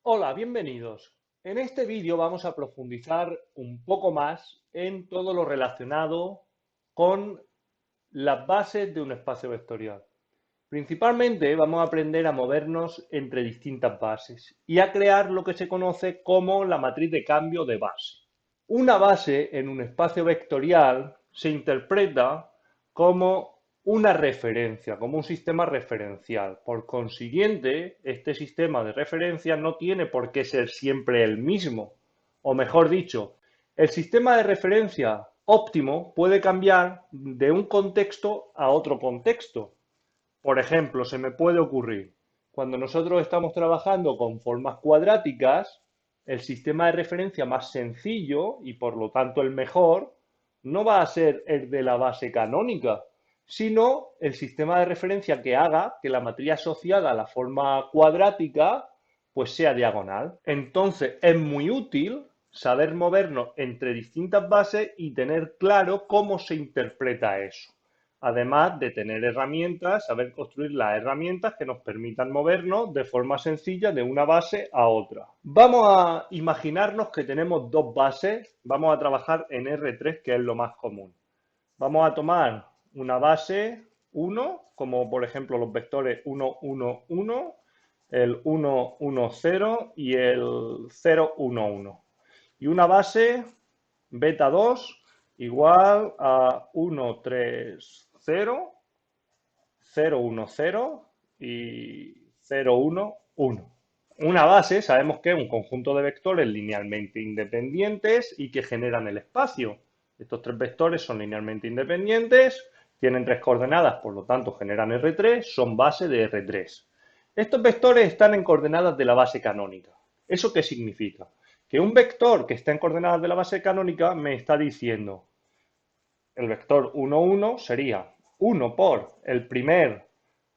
Hola, bienvenidos. En este vídeo vamos a profundizar un poco más en todo lo relacionado con las bases de un espacio vectorial. Principalmente vamos a aprender a movernos entre distintas bases y a crear lo que se conoce como la matriz de cambio de base. Una base en un espacio vectorial se interpreta como una referencia, como un sistema referencial. Por consiguiente, este sistema de referencia no tiene por qué ser siempre el mismo. O mejor dicho, el sistema de referencia óptimo puede cambiar de un contexto a otro contexto. Por ejemplo, se me puede ocurrir, cuando nosotros estamos trabajando con formas cuadráticas, el sistema de referencia más sencillo y por lo tanto el mejor no va a ser el de la base canónica, sino el sistema de referencia que haga que la matriz asociada a la forma cuadrática pues sea diagonal. Entonces es muy útil saber movernos entre distintas bases y tener claro cómo se interpreta eso. Además de tener herramientas, saber construir las herramientas que nos permitan movernos de forma sencilla de una base a otra. Vamos a imaginarnos que tenemos dos bases, vamos a trabajar en R3, que es lo más común. Vamos a tomar una base 1, como por ejemplo los vectores 1, 1, 1, el 1, 1, 0 y el 0, 1, 1. Y una base beta 2 igual a 1, 3, 0, 0, 1, 0 y 0, 1, 1. Una base sabemos que es un conjunto de vectores linealmente independientes y que generan el espacio. Estos tres vectores son linealmente independientes, tienen tres coordenadas, por lo tanto generan R3, son base de R3. Estos vectores están en coordenadas de la base canónica. ¿Eso qué significa? Que un vector que está en coordenadas de la base canónica me está diciendo el vector 1, 1 sería 1 por el primer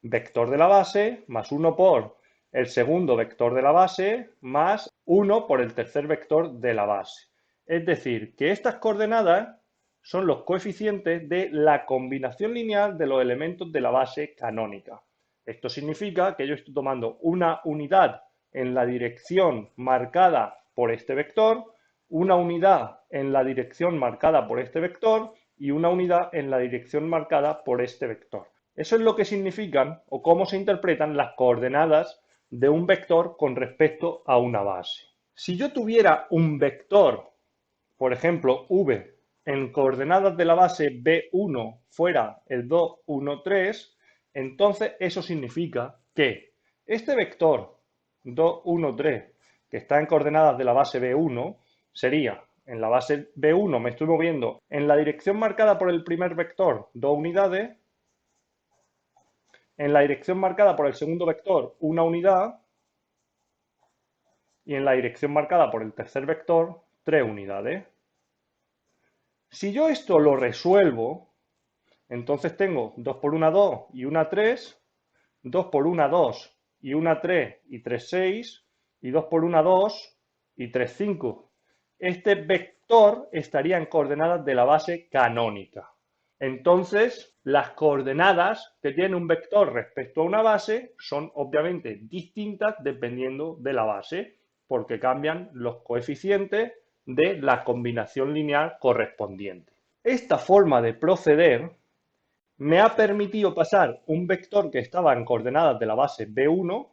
vector de la base más 1 por el segundo vector de la base más 1 por el tercer vector de la base. Es decir, que estas coordenadas son los coeficientes de la combinación lineal de los elementos de la base canónica. Esto significa que yo estoy tomando una unidad en la dirección marcada por este vector, una unidad en la dirección marcada por este vector y una unidad en la dirección marcada por este vector. Eso es lo que significan o cómo se interpretan las coordenadas de un vector con respecto a una base. Si yo tuviera un vector, por ejemplo, v, en coordenadas de la base b1 fuera el 2, 1, 3, entonces eso significa que este vector 2, 1, 3, que está en coordenadas de la base b1, sería, en la base b1 me estoy moviendo en la dirección marcada por el primer vector, 2 unidades, en la dirección marcada por el segundo vector, una unidad, y en la dirección marcada por el tercer vector, 3 unidades. Si yo esto lo resuelvo, entonces tengo 2 por 1, 2 y una 3, 2 por 1, 2 y una 3 y 3, 6, y 2 por 1, 2 y 3, 5. Este vector estaría en coordenadas de la base canónica. Entonces, las coordenadas que tiene un vector respecto a una base son obviamente distintas dependiendo de la base, porque cambian los coeficientes de la combinación lineal correspondiente. Esta forma de proceder me ha permitido pasar un vector que estaba en coordenadas de la base B1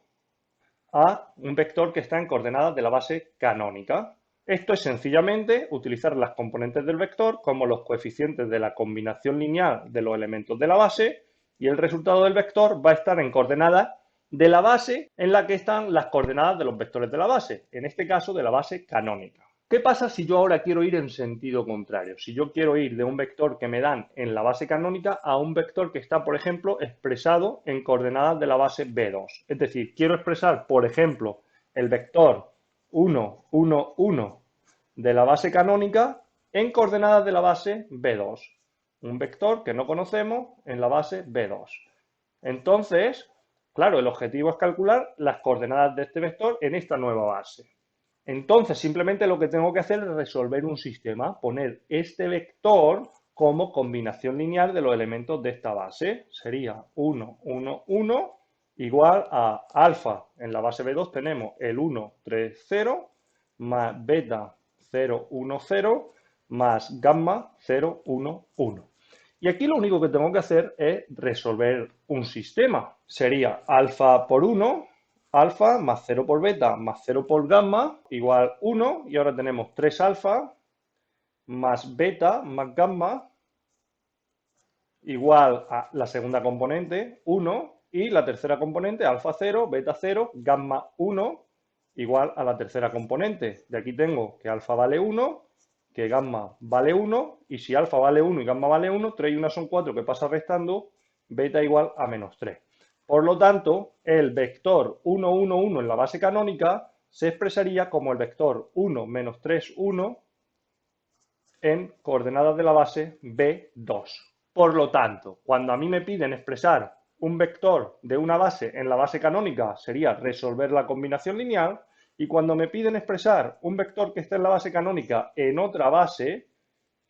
a un vector que está en coordenadas de la base canónica. Esto es sencillamente utilizar las componentes del vector como los coeficientes de la combinación lineal de los elementos de la base y el resultado del vector va a estar en coordenadas de la base en la que están las coordenadas de los vectores de la base, en este caso de la base canónica. ¿Qué pasa si yo ahora quiero ir en sentido contrario? Si yo quiero ir de un vector que me dan en la base canónica a un vector que está, por ejemplo, expresado en coordenadas de la base B2. Es decir, quiero expresar, por ejemplo, el vector 1, 1, 1 de la base canónica en coordenadas de la base B2. Un vector que no conocemos en la base B2. Entonces, claro, el objetivo es calcular las coordenadas de este vector en esta nueva base. Entonces, simplemente lo que tengo que hacer es resolver un sistema, poner este vector como combinación lineal de los elementos de esta base. Sería 1, 1, 1 igual a alfa. En la base B2 tenemos el 1, 3, 0, más beta 0, 1, 0, más gamma 0, 1, 1. Y aquí lo único que tengo que hacer es resolver un sistema. Sería alfa por 1, alfa más 0 por beta más 0 por gamma igual 1. Y ahora tenemos 3 alfa más beta más gamma igual a la segunda componente, 1, y la tercera componente, alfa 0, beta 0, gamma 1, igual a la tercera componente. De aquí tengo que alfa vale 1, que gamma vale 1, y si alfa vale 1 y gamma vale 1, 3 y 1 son 4, que pasa restando, beta igual a menos 3. Por lo tanto, el vector 1, 1, 1 en la base canónica se expresaría como el vector 1, menos 3, 1 en coordenadas de la base B2. Por lo tanto, cuando a mí me piden expresar un vector de una base en la base canónica, sería resolver la combinación lineal, y cuando me piden expresar un vector que esté en la base canónica en otra base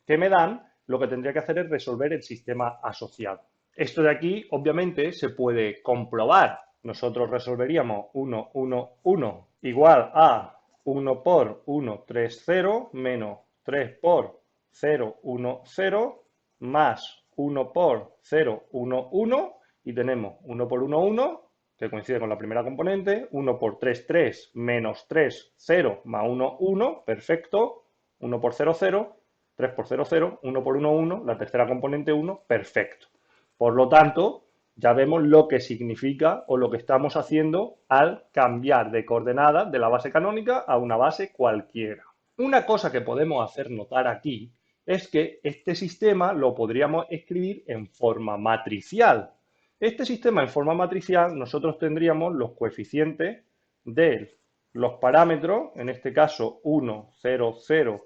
que me dan, lo que tendría que hacer es resolver el sistema asociado. Esto de aquí, obviamente, se puede comprobar. Nosotros resolveríamos 1, 1, 1 igual a 1 por 1, 3, 0, menos 3 por 0, 1, 0, más 1 por 0, 1, 1, y tenemos 1 por 1, 1, que coincide con la primera componente, 1 por 3, 3, menos 3, 0, más 1, 1, perfecto, 1 por 0, 0, 3 por 0, 0, 1 por 1, 1, la tercera componente 1, perfecto. Por lo tanto, ya vemos lo que significa o lo que estamos haciendo al cambiar de coordenadas de la base canónica a una base cualquiera. Una cosa que podemos hacer notar aquí es que este sistema lo podríamos escribir en forma matricial. Este sistema en forma matricial nosotros tendríamos los coeficientes de los parámetros, en este caso 1, 0, 0,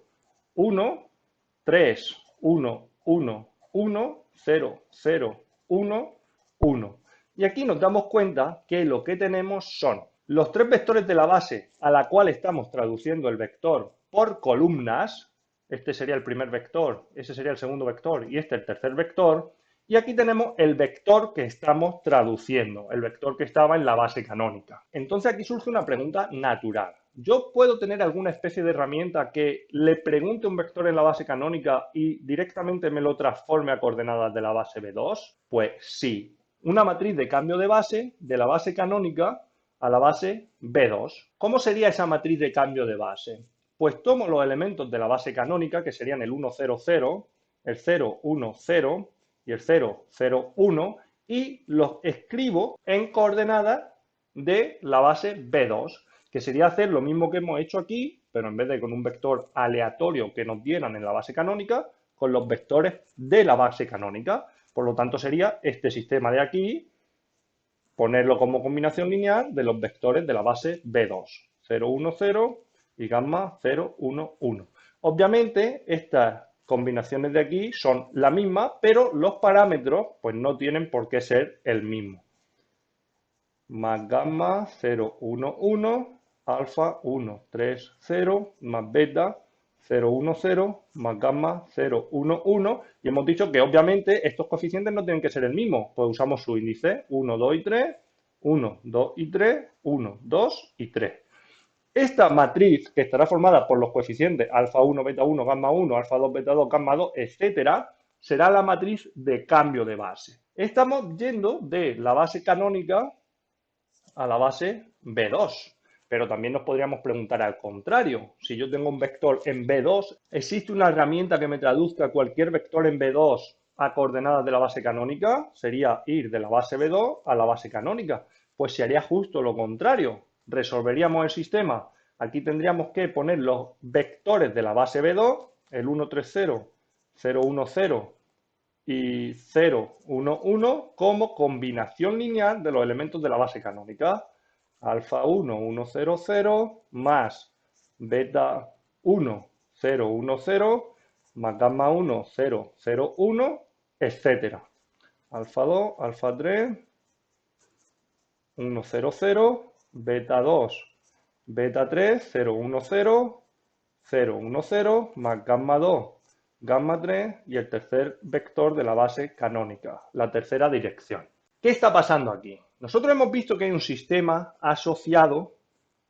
1, 3, 1, 1, 1, 0, 0, 1, 1. Y aquí nos damos cuenta que lo que tenemos son los tres vectores de la base a la cual estamos traduciendo el vector por columnas. Este sería el primer vector, ese sería el segundo vector y este el tercer vector. Y aquí tenemos el vector que estamos traduciendo, el vector que estaba en la base canónica. Entonces aquí surge una pregunta natural. ¿Yo puedo tener alguna especie de herramienta que le pregunte un vector en la base canónica y directamente me lo transforme a coordenadas de la base B2? Pues sí. Una matriz de cambio de base de la base canónica a la base B2. ¿Cómo sería esa matriz de cambio de base? Pues tomo los elementos de la base canónica, que serían el 1, 0, 0, el 0, 1, 0 y el 0, 0, 1, y los escribo en coordenadas de la base B2, que sería hacer lo mismo que hemos hecho aquí, pero en vez de con un vector aleatorio que nos dieran en la base canónica, con los vectores de la base canónica. Por lo tanto, sería este sistema de aquí, ponerlo como combinación lineal de los vectores de la base B2, 0, 1, 0 y gamma 0, 1, 1. Obviamente, estas combinaciones de aquí son la misma, pero los parámetros pues no tienen por qué ser el mismo. Más gamma 0, 1, 1, alfa 1, 3, 0, más beta 0, 1, 0, más gamma 0, 1, 1. Y hemos dicho que obviamente estos coeficientes no tienen que ser el mismo. Pues usamos su índice 1, 2 y 3, 1, 2 y 3, 1, 2 y 3. Esta matriz, que estará formada por los coeficientes alfa 1, beta 1, gamma 1, alfa 2, beta 2, gamma 2, etcétera, será la matriz de cambio de base. Estamos yendo de la base canónica a la base B2. Pero también nos podríamos preguntar al contrario. Si yo tengo un vector en B2, ¿existe una herramienta que me traduzca cualquier vector en B2 a coordenadas de la base canónica? Sería ir de la base B2 a la base canónica. Pues se haría justo lo contrario. Resolveríamos el sistema. Aquí tendríamos que poner los vectores de la base B2, el 1, 3, 0, 0, 1, 0 y 0, 1, 1 como combinación lineal de los elementos de la base canónica. Alfa 1, 1, 0, 0 más beta 1, 0, 1, 0 más gamma 1, 0, 0, 1, etcétera. Alfa 2, alfa 3, 1, 0, 0, beta 2, beta 3, 0, 1, 0, 0, 1, 0 más gamma 2, gamma 3 y el tercer vector de la base canónica, la tercera dirección. ¿Qué está pasando aquí? Nosotros hemos visto que hay un sistema asociado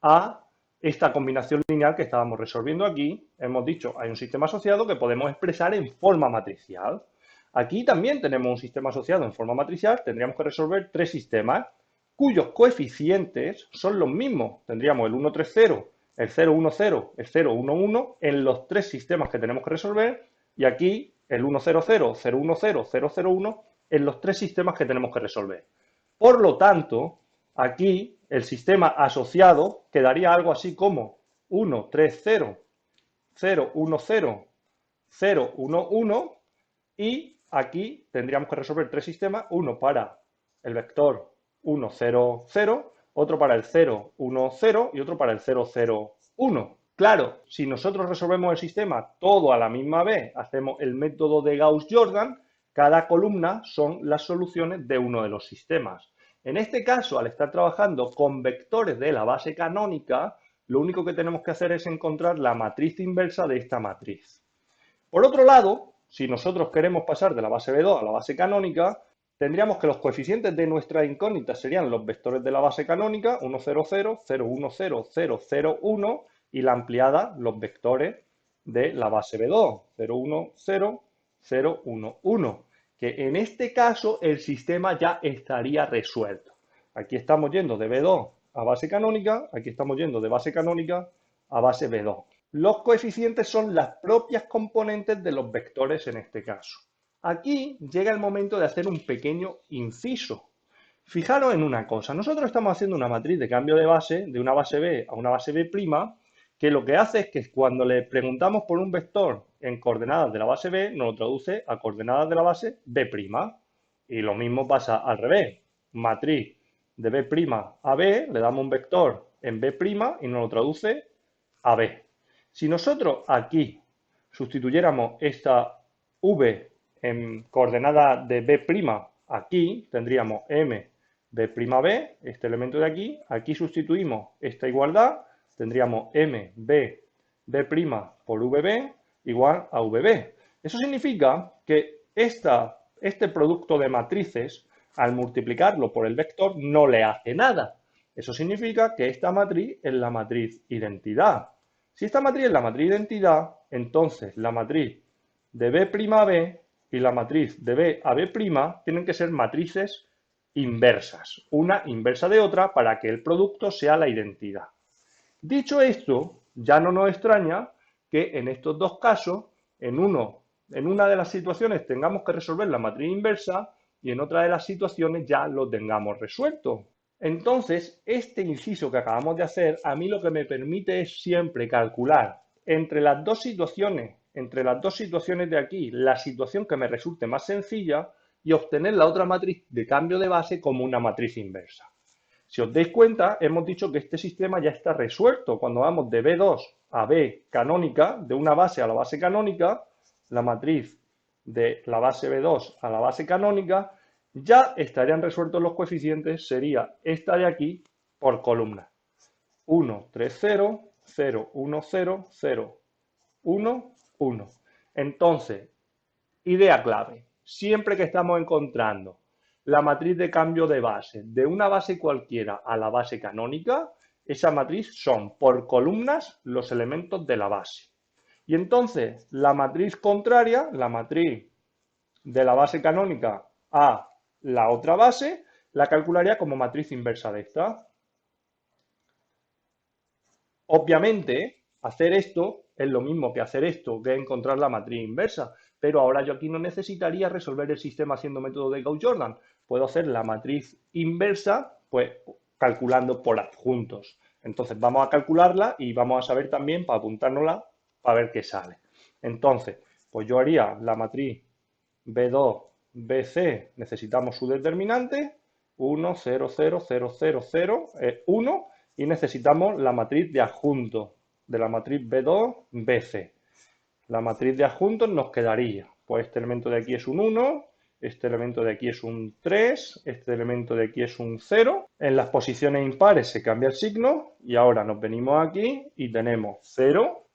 a esta combinación lineal que estábamos resolviendo aquí. Hemos dicho, hay un sistema asociado que podemos expresar en forma matricial. Aquí también tenemos un sistema asociado en forma matricial. Tendríamos que resolver tres sistemas cuyos coeficientes son los mismos. Tendríamos el 1, 3, 0, el 0, 1, 0, el 0, 1, 1 en los tres sistemas que tenemos que resolver. Y aquí el 1, 0, 0, 0, 1, 0, 0, 0, 1 en los tres sistemas que tenemos que resolver. Por lo tanto, aquí el sistema asociado quedaría algo así como 1, 3, 0, 0, 1, 0, 0, 1, 1 y aquí tendríamos que resolver tres sistemas, uno para el vector 1, 0, 0, otro para el 0, 1, 0 y otro para el 0, 0, 1. Claro, si nosotros resolvemos el sistema todo a la misma vez, hacemos el método de Gauss-Jordan, cada columna son las soluciones de uno de los sistemas. En este caso, al estar trabajando con vectores de la base canónica, lo único que tenemos que hacer es encontrar la matriz inversa de esta matriz. Por otro lado, si nosotros queremos pasar de la base B2 a la base canónica, tendríamos que los coeficientes de nuestra incógnita serían los vectores de la base canónica, 1, 0, 0, 0, 1, 0, 0, 0, 1, y la ampliada, los vectores de la base B2, 0, 1, 0, 0, 1, 1, que en este caso el sistema ya estaría resuelto. Aquí estamos yendo de B2 a base canónica, aquí estamos yendo de base canónica a base B2. Los coeficientes son las propias componentes de los vectores en este caso. Aquí llega el momento de hacer un pequeño inciso. Fijaros en una cosa, nosotros estamos haciendo una matriz de cambio de base, de una base B a una base B', que lo que hace es que cuando le preguntamos por un vector en coordenadas de la base B, nos lo traduce a coordenadas de la base B'. Y lo mismo pasa al revés. Matriz de B' a B, le damos un vector en B' y nos lo traduce a B. Si nosotros aquí sustituyéramos esta V en coordenadas de B', aquí tendríamos M B'B, este elemento de aquí. Aquí sustituimos esta igualdad, tendríamos M B B' por VB igual a VB. Eso significa que este producto de matrices, al multiplicarlo por el vector, no le hace nada. Eso significa que esta matriz es la matriz identidad. Si esta matriz es la matriz identidad, entonces la matriz de B' a B y la matriz de B a B' tienen que ser matrices inversas, una inversa de otra para que el producto sea la identidad. Dicho esto, ya no nos extraña que en estos dos casos, en una de las situaciones tengamos que resolver la matriz inversa y en otra de las situaciones ya lo tengamos resuelto. Entonces, este inciso que acabamos de hacer, a mí lo que me permite es siempre calcular entre las dos situaciones de aquí, la situación que me resulte más sencilla y obtener la otra matriz de cambio de base como una matriz inversa. Si os dais cuenta, hemos dicho que este sistema ya está resuelto. Cuando vamos de B2 a B canónica, de una base a la base canónica, la matriz de la base B2 a la base canónica, ya estarían resueltos los coeficientes, sería esta de aquí por columna. 1, 3, 0, 0, 1, 0, 0, 1, 1. Entonces, idea clave, siempre que estamos encontrando la matriz de cambio de base de una base cualquiera a la base canónica, esa matriz son por columnas los elementos de la base. Y entonces la matriz contraria, la matriz de la base canónica a la otra base, la calcularía como matriz inversa de esta. Obviamente, hacer esto es lo mismo que hacer esto, que encontrar la matriz inversa. Pero ahora yo aquí no necesitaría resolver el sistema haciendo método de Gauss-Jordan. Puedo hacer la matriz inversa, pues, calculando por adjuntos. Entonces, vamos a calcularla y vamos a saber también, para apuntárnosla, para ver qué sale. Entonces, pues yo haría la matriz B2, BC, necesitamos su determinante, 1, 0, 0, 0, 0, 0, 1, y necesitamos la matriz de adjuntos de la matriz B2, BC. La matriz de adjuntos nos quedaría, pues este elemento de aquí es un 1, este elemento de aquí es un 3, este elemento de aquí es un 0. En las posiciones impares se cambia el signo y ahora nos venimos aquí y tenemos 0,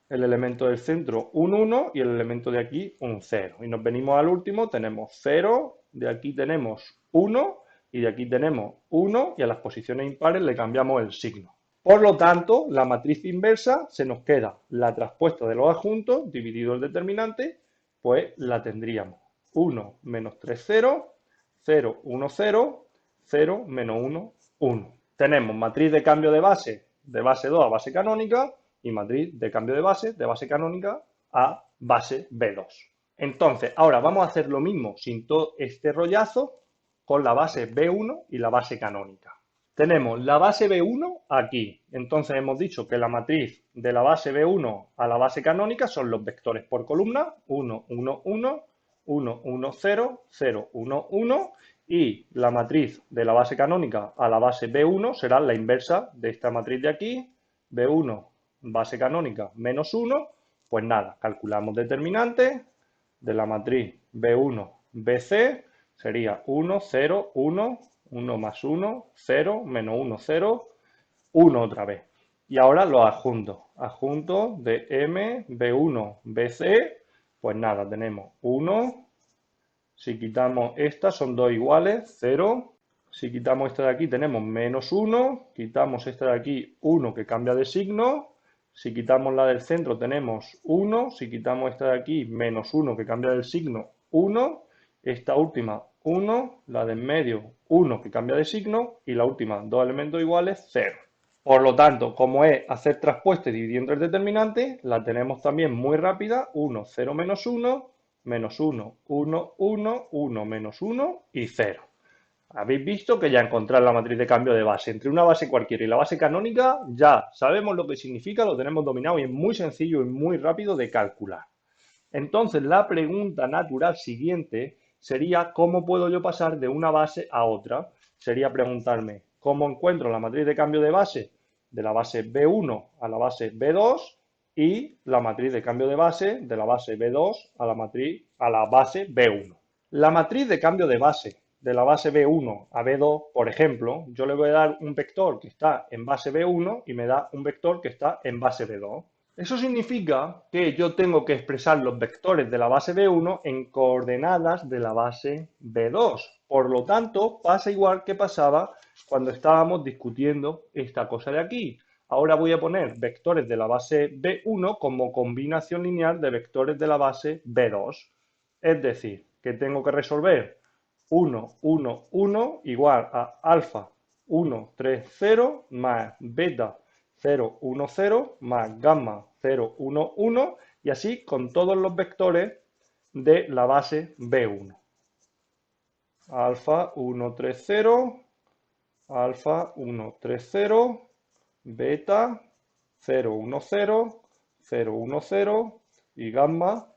el elemento del centro un 1 y el elemento de aquí un 0. Y nos venimos al último, tenemos 0, de aquí tenemos 1 y de aquí tenemos 1 y a las posiciones impares le cambiamos el signo. Por lo tanto, la matriz inversa se nos queda la traspuesta de los adjuntos dividido el determinante, pues la tendríamos 1 menos 3, 0, 0, 1, 0, 0, menos 1, 1. Tenemos matriz de cambio de base 2 a base canónica y matriz de cambio de base canónica a base B2. Entonces, ahora vamos a hacer lo mismo sin todo este rollazo con la base B1 y la base canónica. Tenemos la base B1 aquí. Entonces hemos dicho que la matriz de la base B1 a la base canónica son los vectores por columna 1, 1, 1, 1, 1, 0, 0, 1, 1 y la matriz de la base canónica a la base B1 será la inversa de esta matriz de aquí, B1 base canónica menos 1, pues nada, calculamos determinante de la matriz B1, BC, sería 1, 0, 1, 1 más 1, 0, menos 1, 0, 1 otra vez. Y ahora los adjuntos. Adjuntos de M, B1, BC, pues nada, tenemos 1. Si quitamos esta, son 2 iguales, 0. Si quitamos esta de aquí, tenemos menos 1. Quitamos esta de aquí, 1 que cambia de signo. Si quitamos la del centro, tenemos 1. Si quitamos esta de aquí, menos 1 que cambia del signo, 1. Esta última, 1. La de en medio, 1 que cambia de signo. Y la última, dos elementos iguales, 0. Por lo tanto, como es hacer traspueste dividiendo el determinante, la tenemos también muy rápida. 1, 0, menos 1. Menos 1, 1, 1, 1, menos 1 y 0. Habéis visto que ya encontrar la matriz de cambio de base entre una base cualquiera y la base canónica, ya sabemos lo que significa, lo tenemos dominado y es muy sencillo y muy rápido de calcular. Entonces, la pregunta natural siguiente sería ¿cómo puedo yo pasar de una base a otra? Sería preguntarme ¿cómo encuentro la matriz de cambio de base de la base B1 a la base B2 y la matriz de cambio de base de la base B2 a la base B1? La matriz de cambio de base de la base B1 a B2, por ejemplo, yo le voy a dar un vector que está en base B1 y me da un vector que está en base B2. Eso significa que yo tengo que expresar los vectores de la base B1 en coordenadas de la base B2. Por lo tanto, pasa igual que pasaba cuando estábamos discutiendo esta cosa de aquí. Ahora voy a poner vectores de la base B1 como combinación lineal de vectores de la base B2. Es decir, que tengo que resolver 1, 1, 1 igual a alfa 1, 3, 0 más beta 0, 1, 0 más gamma 0, 1, 1 y así con todos los vectores de la base B1. Alfa 1, 3, 0, alfa 1, 3, 0, beta 0, 1, 0, 0, 1, 0 y gamma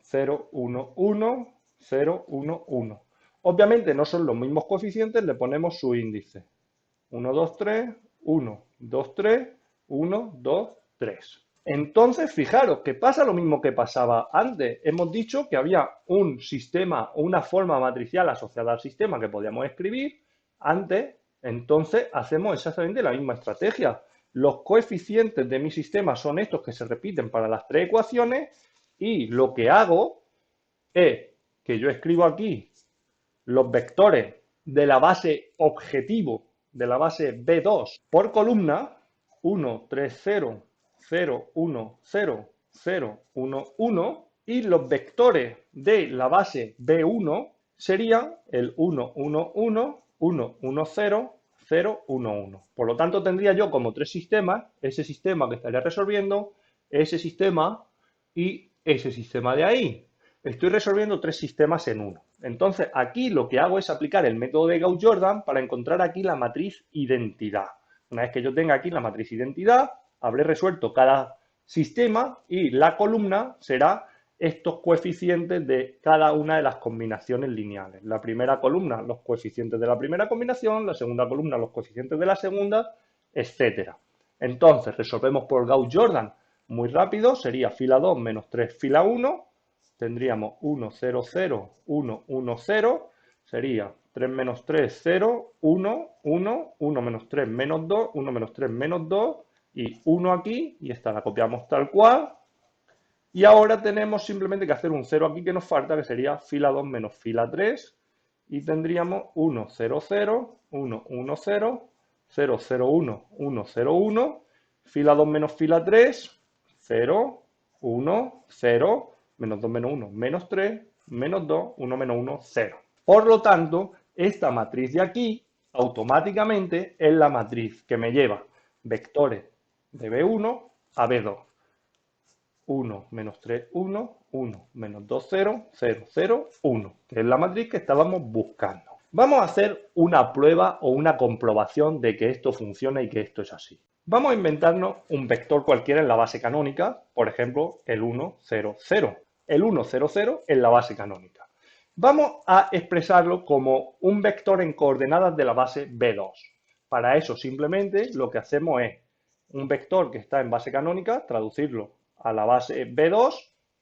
0, 1, 1, 0, 1, 1. Obviamente no son los mismos coeficientes, le ponemos su índice. 1, 2, 3, 1, 2, 3, 1, 2, 3. Entonces, fijaros que pasa lo mismo que pasaba antes. Hemos dicho que había un sistema o una forma matricial asociada al sistema que podíamos escribir antes. Entonces, hacemos exactamente la misma estrategia. Los coeficientes de mi sistema son estos que se repiten para las tres ecuaciones y lo que hago es que yo escribo aquí los vectores de la base objetivo de la base B2 por columna, 1, 3, 0, 0, 1, 0, 0, 1, 1, y los vectores de la base B1 serían el 1, 1, 1, 1, 1, 0, 0, 1, 1. Por lo tanto, tendría yo como tres sistemas, ese sistema que estaría resolviendo, ese sistema y ese sistema de ahí. Estoy resolviendo tres sistemas en uno. Entonces, aquí lo que hago es aplicar el método de Gauss-Jordan para encontrar aquí la matriz identidad. Una vez que yo tenga aquí la matriz identidad, habré resuelto cada sistema y la columna será estos coeficientes de cada una de las combinaciones lineales. La primera columna, los coeficientes de la primera combinación, la segunda columna, los coeficientes de la segunda, etcétera. Entonces, resolvemos por Gauss-Jordan muy rápido, sería fila 2 menos 3 fila 1, tendríamos 1, 0, 0, 1, 1, 0, sería 3 menos 3, 0, 1, 1, 1 menos 3, menos 2, 1 menos 3, menos 2, y 1 aquí, y esta la copiamos tal cual. Y ahora tenemos simplemente que hacer un 0 aquí que nos falta, que sería fila 2 menos fila 3, y tendríamos 1, 0, 0, 1, 1, 0, 0, 0, 1, 1, 0, 1, fila 2 menos fila 3, 0, 1, 0, menos 2 menos 1, menos 3, menos 2, 1 menos 1, 0. Por lo tanto, esta matriz de aquí automáticamente es la matriz que me lleva vectores de B1 a B2. 1, menos 3, 1, 1, menos 2, 0, 0, 0, 1, que es la matriz que estábamos buscando. Vamos a hacer una prueba o una comprobación de que esto funciona y que esto es así. Vamos a inventarnos un vector cualquiera en la base canónica, por ejemplo, el 1, 0, 0. El 1, 0, 0 en la base canónica. Vamos a expresarlo como un vector en coordenadas de la base B2. Para eso simplemente lo que hacemos es un vector que está en base canónica, traducirlo a la base B2,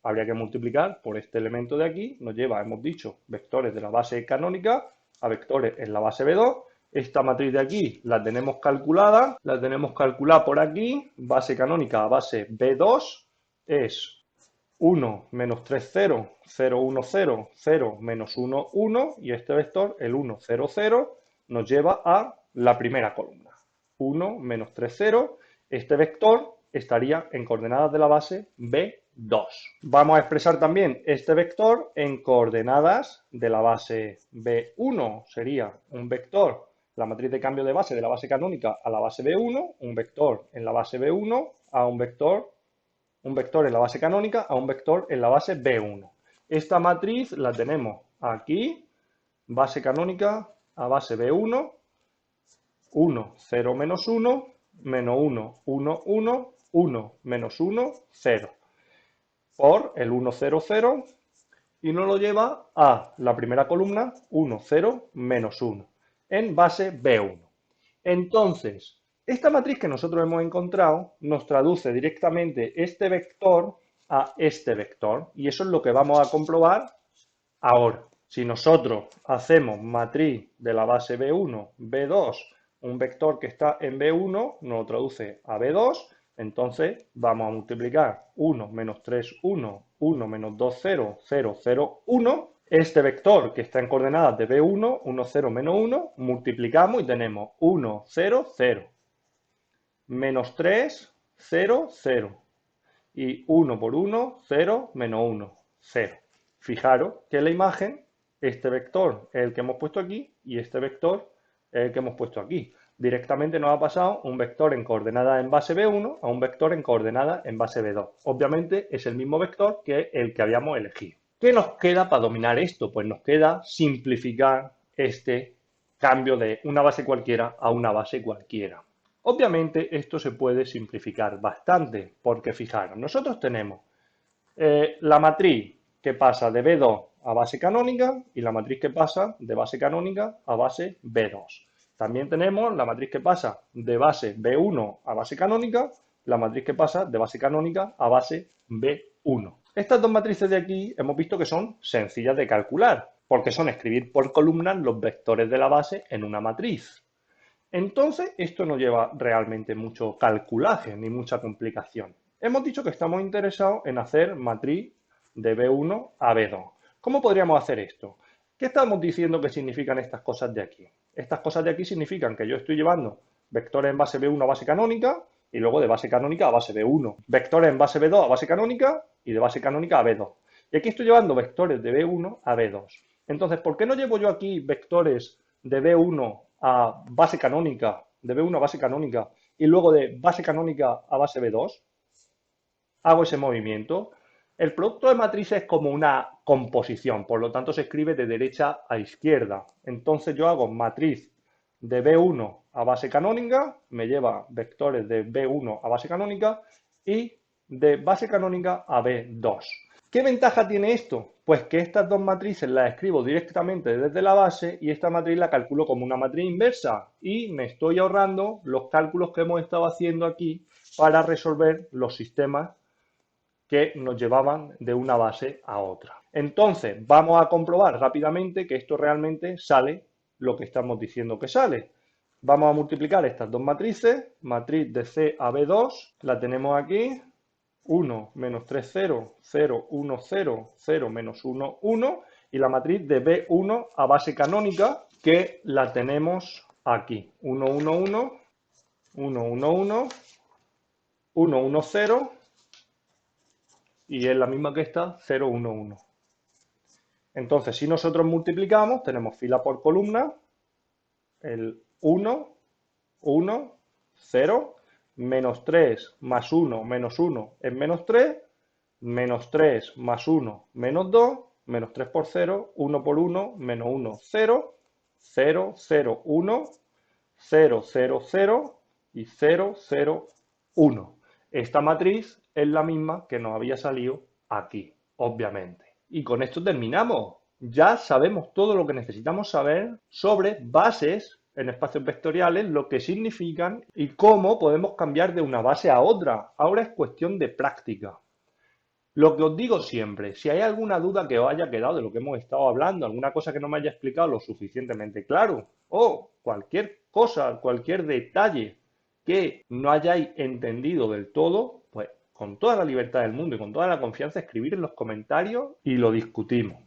habría que multiplicar por este elemento de aquí, nos lleva, hemos dicho, vectores de la base canónica a vectores en la base B2. Esta matriz de aquí la tenemos calculada por aquí, base canónica a base B2 es 1 menos 3, 0, 0, 1, 0, 0, menos 1, 1, y este vector, el 1, 0, 0, nos lleva a la primera columna. 1 menos 3, 0, este vector estaría en coordenadas de la base B2. Vamos a expresar también este vector en coordenadas de la base B1. Sería un vector, la matriz de cambio de base la base canónica a la base B1, un vector en la base B1 a un vector en la base canónica a un vector en la base B1. Esta matriz la tenemos aquí, base canónica a base B1, 1, 0, menos 1, menos 1, 1, 1, 1, menos 1, 0. Por el 1, 0, 0, y nos lo lleva a la primera columna, 1, 0, menos 1, en base B1. Entonces, esta matriz que nosotros hemos encontrado nos traduce directamente este vector a este vector, y eso es lo que vamos a comprobar ahora. Si nosotros hacemos matriz de la base B1, B2, un vector que está en B1 nos lo traduce a B2, entonces vamos a multiplicar 1 menos 3, 1, 1 menos 2, 0, 0, 0, 1. Este vector que está en coordenadas de B1, 1, 0, menos 1, multiplicamos y tenemos 1, 0, 0, menos 3, 0, 0, y 1 por 1, 0, menos 1, 0. Fijaros que la imagen, este vector es el que hemos puesto aquí y este vector es el que hemos puesto aquí. Directamente nos ha pasado un vector en coordenadas en base B1 a un vector en coordenadas en base B2. Obviamente es el mismo vector que el que habíamos elegido. ¿Qué nos queda para dominar esto? Pues nos queda simplificar este cambio de una base cualquiera a una base cualquiera. Obviamente esto se puede simplificar bastante, porque fijaros, nosotros tenemos la matriz que pasa de B2 a base canónica y la matriz que pasa de base canónica a base B2. También tenemos la matriz que pasa de base B1 a base canónica, la matriz que pasa de base canónica a base B1. Estas dos matrices de aquí hemos visto que son sencillas de calcular, porque son escribir por columnas los vectores de la base en una matriz. Entonces, esto no lleva realmente mucho calculaje ni mucha complicación. Hemos dicho que estamos interesados en hacer matriz de B1 a B2. ¿Cómo podríamos hacer esto? ¿Qué estamos diciendo que significan estas cosas de aquí? Estas cosas de aquí significan que yo estoy llevando vectores en base B1 a base canónica y luego de base canónica a base B1. Vectores en base B2 a base canónica y de base canónica a B2. Y aquí estoy llevando vectores de B1 a B2. Entonces, ¿por qué no llevo yo aquí vectores de B1 a base canónica, de B1 a base canónica y luego de base canónica a base B2? Hago ese movimiento. El producto de matrices es como una composición, por lo tanto se escribe de derecha a izquierda. Entonces yo hago matriz de B1 a base canónica, me lleva vectores de B1 a base canónica y de base canónica a B2. ¿Qué ventaja tiene esto? Pues que estas dos matrices las escribo directamente desde la base y esta matriz la calculo como una matriz inversa y me estoy ahorrando los cálculos que hemos estado haciendo aquí para resolver los sistemas que nos llevaban de una base a otra. Entonces, vamos a comprobar rápidamente que esto realmente sale lo que estamos diciendo que sale. Vamos a multiplicar estas dos matrices, matriz de C a B2, la tenemos aquí, 1 menos 3, 0, 0, 1, 0, 0, menos 1, 1, y la matriz de B1 a base canónica, que la tenemos aquí. 1, 1, 1, 1, 1, 1, 1, 1, 0, y es la misma que esta, 0, 1, 1. Entonces, si nosotros multiplicamos, tenemos fila por columna, el 1, 1, 0, menos 3 más 1 menos 1 es menos 3, menos 3 más 1 menos 2, menos 3 por 0, 1 por 1, menos 1, 0, 0, 0, 1, 0, 0, 0 y 0, 0, 1. Esta matriz es la misma que nos había salido aquí, obviamente. Y con esto terminamos. Ya sabemos todo lo que necesitamos saber sobre bases en espacios vectoriales, lo que significan y cómo podemos cambiar de una base a otra. Ahora es cuestión de práctica. Lo que os digo siempre, si hay alguna duda que os haya quedado de lo que hemos estado hablando, alguna cosa que no me haya explicado lo suficientemente claro, o cualquier cosa, cualquier detalle que no hayáis entendido del todo, pues con toda la libertad del mundo y con toda la confianza escribir en los comentarios y lo discutimos.